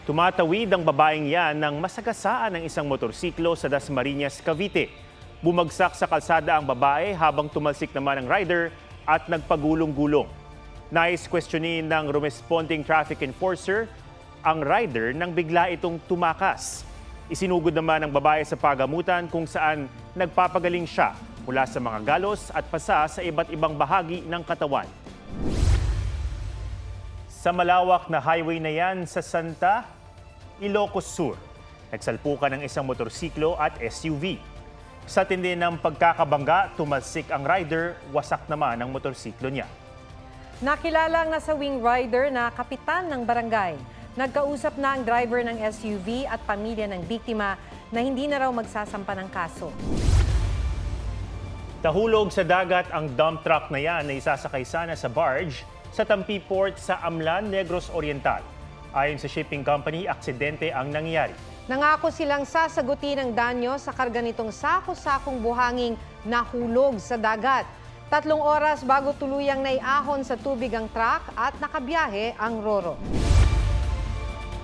Tumatawid ang babaeng yan ng masagasaan ng isang motorsiklo sa Dasmariñas, Cavite. Bumagsak sa kalsada ang babae habang tumalsik naman ang rider at nagpagulong-gulong. Nais questionin ng responding traffic enforcer ang rider nang bigla itong tumakas. Isinugod naman ng babae sa pagamutan kung saan nagpapagaling siya mula sa mga galos at pasa sa iba't ibang bahagi ng katawan. Sa malawak na highway na yan sa Santa Ilocos Sur, nagsalpukan ng isang motorsiklo at SUV. Sa tindi ng pagkakabangga, tumalsik ang rider, wasak naman ang motorsiklo niya. Nakilala ang nasawing rider na kapitan ng barangay. Nagkausap na ang driver ng SUV at pamilya ng biktima na hindi na raw magsasampa ng kaso. Tahulog sa dagat ang dump truck na yan na isasakay sana sa barge sa Tampi Port sa Amlan, Negros Oriental. Ayon sa shipping company, aksidente ang nangyari. Nangako silang sasagutin ang danyo sa karga nitong sako-sakong buhanging nahulog sa dagat. 3 oras bago tuluyang naiahon sa tubig ang truck at nakabiyahe ang Roro.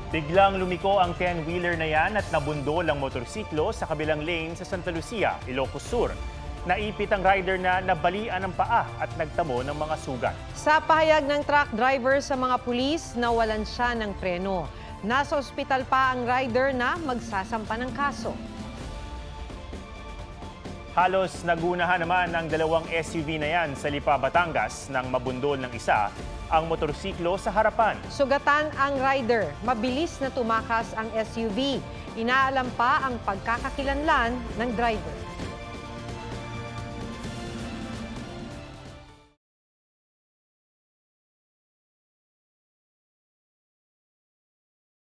Biglang lumiko ang 10-wheeler na yan at nabundol ang motorsiklo sa kabilang lane sa Santa Lucia, Ilocos Sur. Naipit ang rider na nabalian ng paa at nagtamo ng mga sugat. Sa pahayag ng truck driver sa mga pulis, nawalan siya ng preno. Nasa ospital pa ang rider na magsasampa ng kaso. Halos nagunahan naman ang dalawang SUV na yan sa Lipa, Batangas nang mabundol ng isa ang motorsiklo sa harapan. Sugatan ang rider. Mabilis na tumakas ang SUV. Inaalam pa ang pagkakakilanlan ng driver.